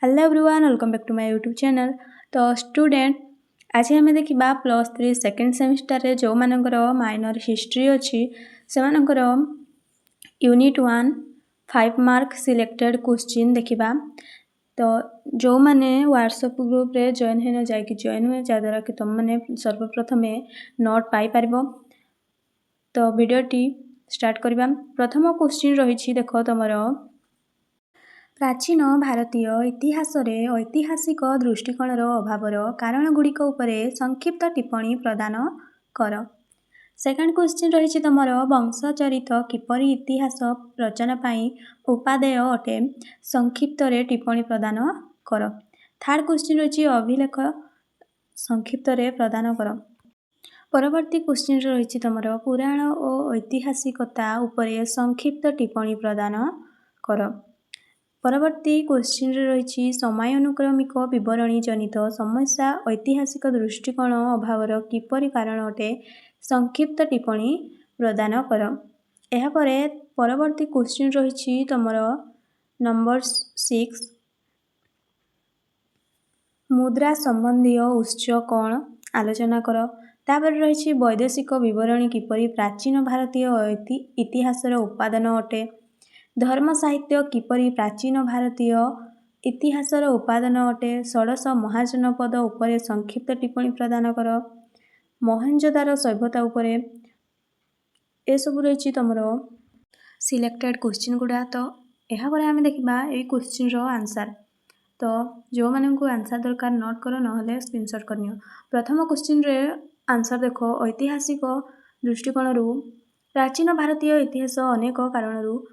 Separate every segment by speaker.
Speaker 1: Hello everyone welcome back to my YouTube channel. तो student आज आम देखा +3 सेकेंड सेमिस्टर रे जो मानकर माइनर हिस्ट्री अच्छी से मानकर यूनिट 1 5 मार्क सिलेक्टेड क्वेश्चन देखा। तो जो मैंने व्हाट्सएप ग्रुप रे जॉइन होना जाकि जॉइन हुए जहाँद्वारा कि तुम मैंने सर्वप्रथम नोट पाइपर। तो वीडियोटी स्टार्ट करवा। प्रथम क्वेश्चन रही देख तुम प्राचीन भारतीय इतिहास रे ऐतिहासिक दृष्टिकोणर अभावर कारणगुड़िक उपरे संक्षिप्त टिप्पणी प्रदान कर। सेकेंड क्वेश्चन रही तुम वंशचरित किपरि इतिहास रचना पाई उपादेय अटे संक्षिप्त रे टिप्पणी प्रदान कर। थर्ड क्वेश्चन रही अभिलेख संक्षिप्त रे प्रदान कर। परवर्ती क्वेश्चन रही तुम पुराण और ऐतिहासिकता उपरे संक्षिप्त टिप्पणी प्रदान कर। परवर्ती क्वेश्चन रही समयानुक्रमिक विवरणी जनित समस्या ऐतिहासिक दृष्टिकोण अभावर किपरि कारण अटे संक्षिप्त टिप्पणी प्रदान कर। यापर परवर्ती क्वेश्चन रही तुम नंबर 6 मुद्रा संबंधी उत्स कौन आलोचना कर। तापर रही वैदेशिक विवरणी किपरि प्राचीन भारतीय इतिहासर उपादान अटे। धर्म साहित्य किपरि प्राचीन भारतीय इतिहासर उपादान अटे। षोडश महाजनपद उपरे संक्षिप्त टिप्पणी प्रदान कर। मोहेंजोदारो सभ्यता उपरे ए सब रही तुम सिलेक्टेड क्वेश्चन गुड़ा। तो यहाँ आम देखा ये क्वेश्चन रो आंसर। तो जो मानू आंसर दरकार नोट कर ना स्क्रीनशॉट करनी। प्रथम क्वेश्चन रे आंसर देख ऐतिहासिक दृष्टिकोण प्राचीन भारतीय इतिहास अनेक कारणरू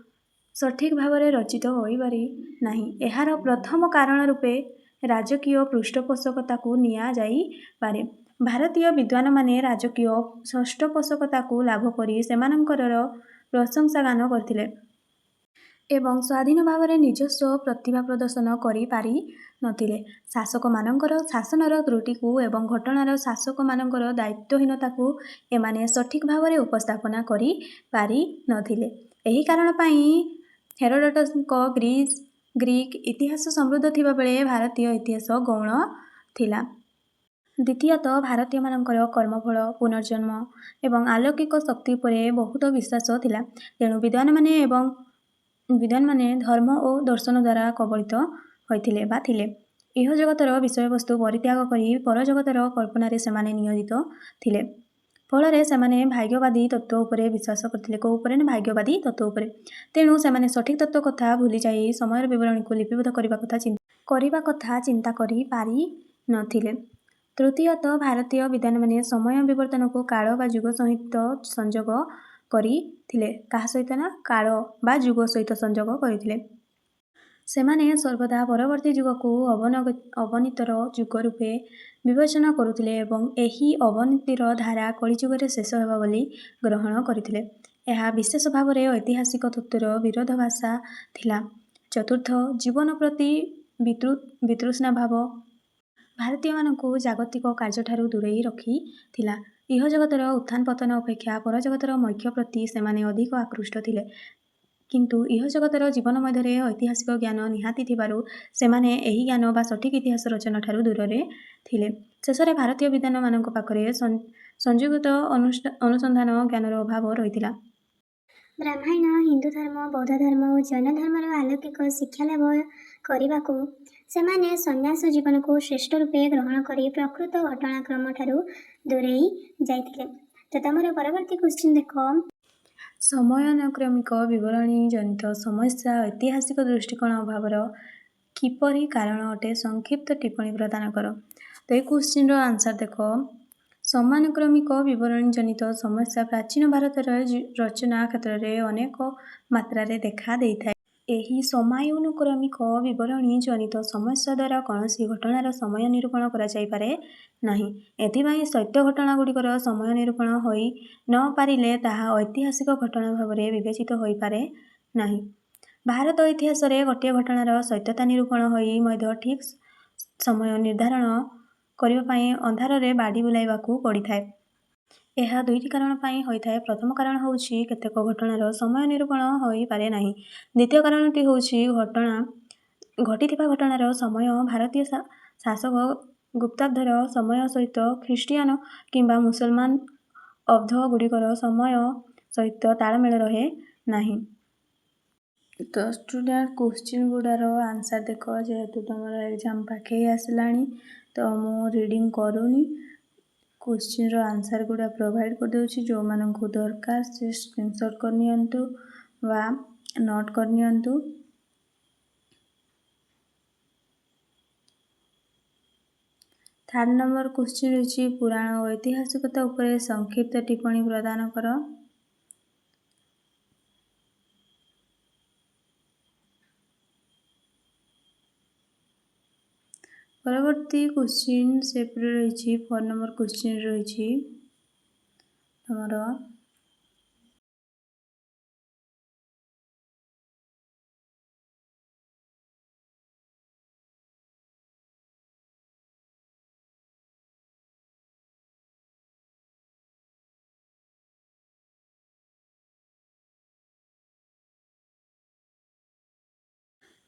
Speaker 1: सठिक भाव में रचित हो पारि नाही। एहार प्रथम कारण रूपे राजकीय पृष्ठपोषकता को निया जाई पारे। भारतीय विद्वान माने राजकीय पृष्ठपोषकता को लाभ करी सेमानंकर प्रशंसा गान करथिले एवं स्वाधीन भाव में निजस्व प्रतिभा प्रदर्शन करि पारि नथिले। शासक मानकर शासनर त्रुटि को एवं घटनार शासक मानकर दायित्वहीनता को एमाने सठिक भाव में उपस्थापना करि पारि नथिले। एही कारण पई हेरोडोटस ग्रीक इतिहास समृद्ध थिबा बेले भारतीय इतिहास गौण थिला। द्वितीयतः भारतीय मानकर कर्मफल पुनर्जन्म एवं अलौकिक शक्ति उपरे बहुत विश्वास थिला। तेणु विद्वान माने धर्म और दर्शन द्वारा कबलित होइथिले बा थिले। इह जगतर विषयवस्तु परित्याग करी पर जगतर कल्पना सेमाने नियोजित थिले। फल से भाग्यवादी तत्व उपरे विश्वास करथिले। को उपरे ना भाग्यवादी तत्व उपरे। तेणु से सठिक तत्व कथा भूली जाई समय विवरणी को लिपिबद्ध करने कथा चिंता करी पारि नथिले। तृतीयतः भारतीय विद्वान माने समय विवर्तन को काल बा जुग सहित संजोग करथिले। कहा सहित ना काल बा जुग सहित संजोग करथिले। सेमाने सर्वदा परवर्ती जुग को अवनीतर जुग रूपे विवेचना करुथिले एवं एही अवनीतिर धारा कलिजुगरे शेष हेबा बोली ग्रहण करथिले। यह विशेष भाव में ऐतिहासिक तत्वर विरोधाभास थिला। चतुर्थ जीवन प्रति वितृष्णा भाव भारतीय मानकु जागतिक कार्य दूरेई रखी थिला। इह जगतर उत्थान पतन अपेक्षा पर जगतर मैक्य प्रति सेमाने अधिक आकृष्ट थिले। किंतु इह जगतर जीवन मध्य ऐतिहासिक ज्ञान निहाती थिबारु सेमाने एही ज्ञान बा सठिक इतिहास रचना ठारू दूरे थिले। शेषरे भारतीय विद्वान मानक पाखरे संयुक्त अनुसंधान ज्ञानर अभाव रहिथिला।
Speaker 2: ब्राह्मण हिंदू धर्म बौद्ध धर्म और जैन धर्मर अलौकिक शिक्षा लाभ करने सेमाने संन्यास जीवन को श्रेष्ठ रूपे ग्रहण करी प्रकृत घटनाक्रम ठारू दूरेई जाइथिले। तो तमर परवर्ती क्वेश्चन देखो
Speaker 1: समयानुक्रमिक विवरणी जनित समस्या ऐतिहासिक दृष्टिकोण अभावर किपरि कारण अटे संक्षिप्त टिप्पणी प्रदान कर। तो ये क्वेश्चन आंसर देख समानुक्रमिक विवरणी जनित समस्या प्राचीन भारतर रचना क्षेत्र में अनेक मात्रा देखा देइथाय। एही समयानुक्रमिक विवरणी जनित समस्या द्वारा कौनसी घटनार समय निरूपण करा जाई पारे नाही। एथिपाई सत्य घटना गुड़िकर समय निरूपण होई न पारिले ताहा ऐतिहासिक घटना भाव में विवेचित होई पारे नाही। भारत इतिहास रे गोटे घटनार सत्यता निरूपण होई मध्य ठीक समय निर्धारण करिबा पई अंधार रे बाड़ी बुलाइबाकू पड़िथाय। यह दुईटी कारण पाई होइथाय। प्रथम कारण होउछि केतेक घटनार समय निरूपण होई पारे नाही। द्वितीय कारणटी होउछि घटना ଘଟିଥିବା ଘଟଣାର ସମୟ ଭାରତୀୟ ଶାସକ ଗୁପ୍ତାବ୍ଦର ସମୟ ସହିତ ଖ୍ରୀଷ୍ଟିଆନ କିମ୍ବା ମୁସଲମାନ ଅବ୍ଦ ଗୁଡ଼ିକର ସମୟ ସହିତ ତାଳମେଳ ରହେ ନାହିଁ। ତ ଷ୍ଟୁଡେଣ୍ଟ କ୍ୱେଶ୍ଚିନ୍ ଗୁଡ଼ାର ଆନ୍ସର୍ ଦେଖ, ଯେହେତୁ ତୁମର ଏକ୍ଜାମ୍ ପାଖେଇ ଆସିଲାଣି ତ ମୁଁ ରିଡ଼ିଂ କରୁନି, କ୍ୱେଶ୍ଚିନ୍ର ଆନ୍ସର୍ ଗୁଡ଼ା ପ୍ରୋଭାଇଡ଼ କରିଦେଉଛି। ଯେଉଁମାନଙ୍କୁ ଦରକାର ସେ ସ୍କ୍ରିନଶଟ୍ କରିନିଅନ୍ତୁ ବା ନୋଟ୍ କରିନିଅନ୍ତୁ। ଥାର୍ଡ଼ ନମ୍ବର କ୍ୱେଶ୍ଚିନ୍ ରହିଛି ପୁରାଣ ଓ ଐତିହାସିକତା ଉପରେ ସଂକ୍ଷିପ୍ତ ଟିପ୍ପଣୀ ପ୍ରଦାନ କର। ପରବର୍ତ୍ତୀ କ୍ୱେଶ୍ଚିନ୍ ସେପରି ରହିଛି 4 ନମ୍ବର କ୍ୱେଶ୍ଚିନ୍ ରହିଛି ଆମର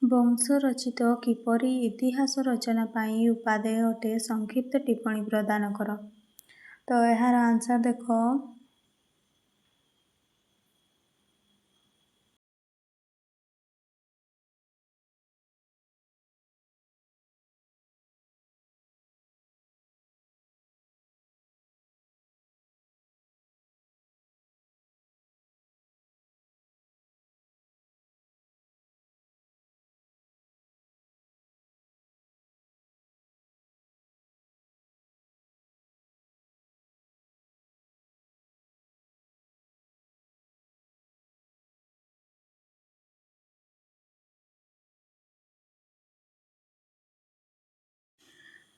Speaker 1: ବଂଶ ରଚିତ କିପରି ଇତିହାସ ରଚନା ପାଇଁ ଉପାଦେୟ ଅଟେ, ସଂକ୍ଷିପ୍ତ ଟିପ୍ପଣୀ ପ୍ରଦାନ କର। ତ ଏହାର ଆନ୍ସର୍ ଦେଖ,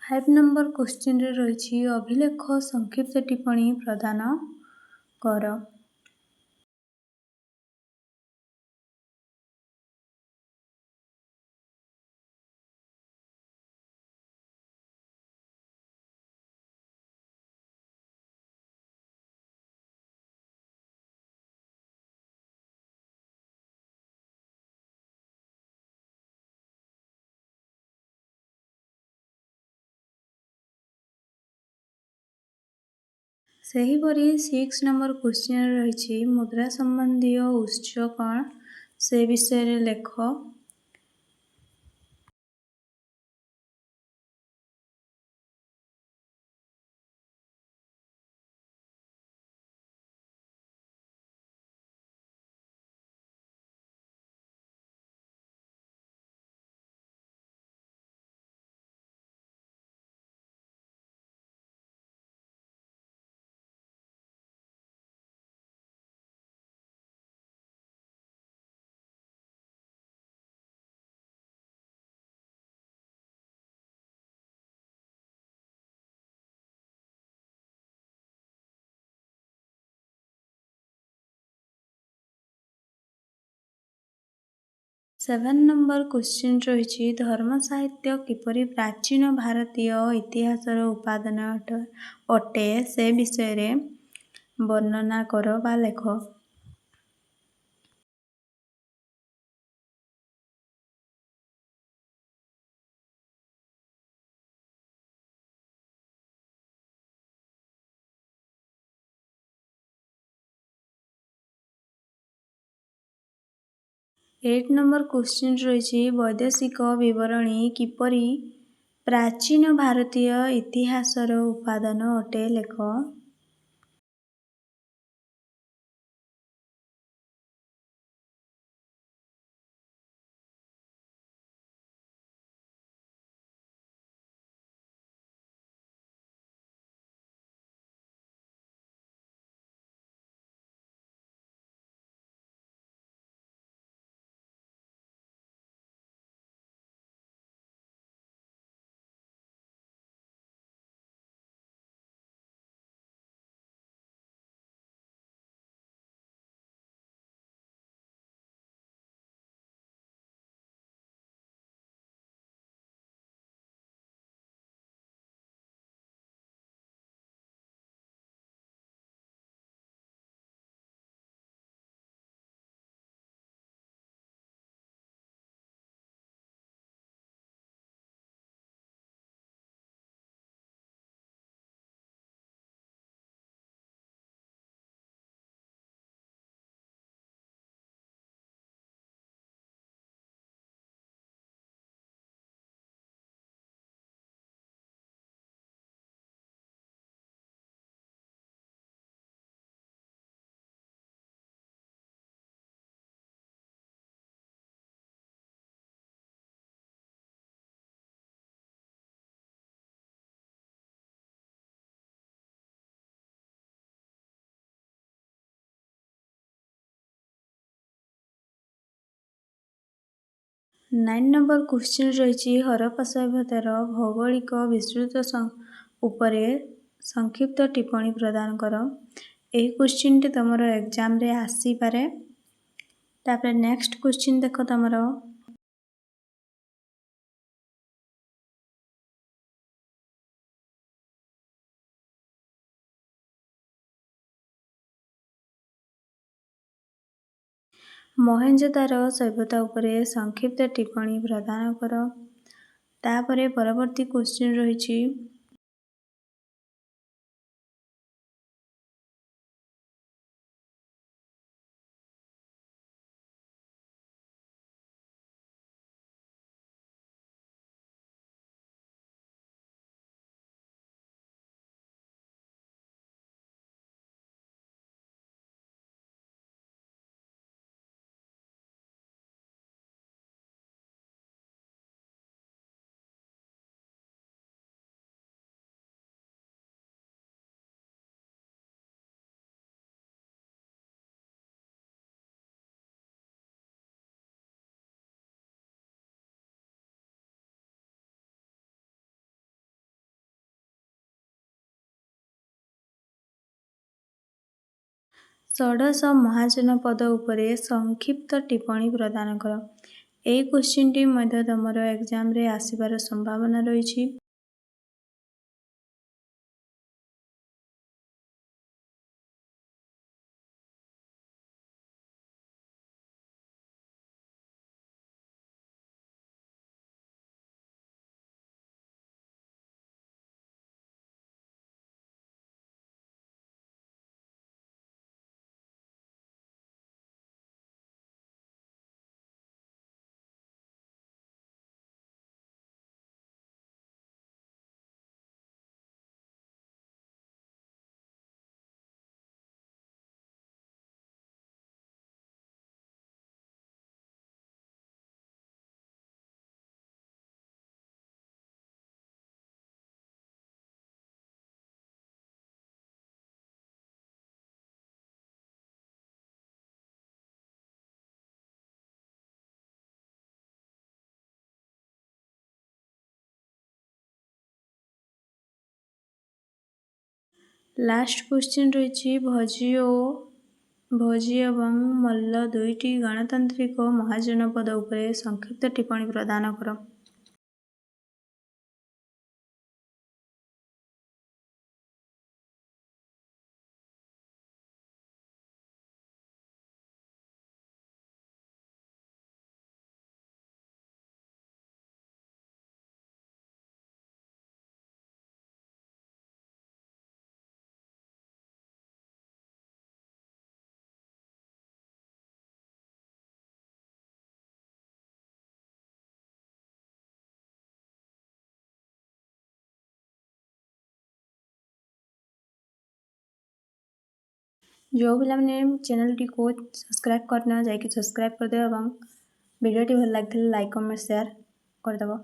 Speaker 1: ଫାଇଭ୍ ନମ୍ବର କ୍ୱେଶ୍ଚିନ୍ରେ ରହିଛି ଅଭିଲେଖ ସଂକ୍ଷିପ୍ତ ଟିପ୍ପଣୀ ପ୍ରଦାନ କର। ସେହିପରି 6 ନମ୍ବର କ୍ୱେଶ୍ଚିନ୍ରେ ରହିଛି ମୁଦ୍ରା ସମ୍ବନ୍ଧୀୟ ଉତ୍ସ କ'ଣ, ସେ ବିଷୟରେ ଲେଖ। ସେଭେନ୍ ନମ୍ବର କ୍ୱେଶ୍ଚିନ୍ ରହିଛି ଧର୍ମ ସାହିତ୍ୟ କିପରି ପ୍ରାଚୀନ ଭାରତୀୟ ଇତିହାସର ଉପାଦାନ ଅଟେ, ସେ ବିଷୟରେ ବର୍ଣ୍ଣନା କର ବା ଲେଖ। ଏଇଟ୍ ନମ୍ବର କ୍ୱେଶ୍ଚିନ୍ ରହିଛି ବୈଦେଶିକ ବିବରଣୀ କିପରି ପ୍ରାଚୀନ ଭାରତୀୟ ଇତିହାସର ଉପାଦାନ ଅଟେ, ଲେଖ। 9 ନମ୍ବର କ୍ୱେଶ୍ଚିନ୍ ରହିଛି ହରପ୍ପା ସଭ୍ୟତାର ଭୌଗୋଳିକ ବିସ୍ତୃତ ଉପରେ ସଂକ୍ଷିପ୍ତ ଟିପ୍ପଣୀ ପ୍ରଦାନ କର। ଏହି କ୍ୱେଶ୍ଚିନ୍ଟି ତମର ଏକ୍ଜାମରେ ଆସିପାରେ। ତାପରେ ନେକ୍ସଟ କ୍ୱେଶ୍ଚିନ୍ ଦେଖ ତମର ମହେଞ୍ଜୋଦାରୋ ସଭ୍ୟତା ଉପରେ ସଂକ୍ଷିପ୍ତ ଟିପ୍ପଣୀ ପ୍ରଦାନ କର। ତାପରେ ପରବର୍ତ୍ତୀ କ୍ୱେଶ୍ଚିନ୍ ରହିଛି ଷୋଡ଼ଶ ମହାଜନପଦ ଉପରେ ସଂକ୍ଷିପ୍ତ ଟିପ୍ପଣୀ ପ୍ରଦାନ କର। ଏହି କ୍ୱେଶ୍ଚିନ୍ଟି ମଧ୍ୟ ତମର ଏକ୍ଜାମରେ ଆସିବାର ସମ୍ଭାବନା ରହିଛି। ଲାଷ୍ଟ କ୍ୱେଶ୍ଚିନ୍ ରହିଛି ଭୋଜି ଏବଂ ମଲ୍ଲ ଦୁଇଟି ଗଣତାନ୍ତ୍ରିକ ମହାଜନପଦ ଉପରେ ସଂକ୍ଷିପ୍ତ ଟିପ୍ପଣୀ ପ୍ରଦାନ କର। ଯେଉଁ ପିଲାମାନେ ଚ୍ୟାନେଲଟିକୁ ସବସ୍କ୍ରାଇବ୍ କରିନ ଯାଇକି ସବସ୍କ୍ରାଇବ୍ କରିଦେବ ଏବଂ ଭିଡ଼ିଓଟି ଭଲ ଲାଗିଥିଲେ ଲାଇକ୍ କମେଣ୍ଟ ସେୟାର କରିଦେବ।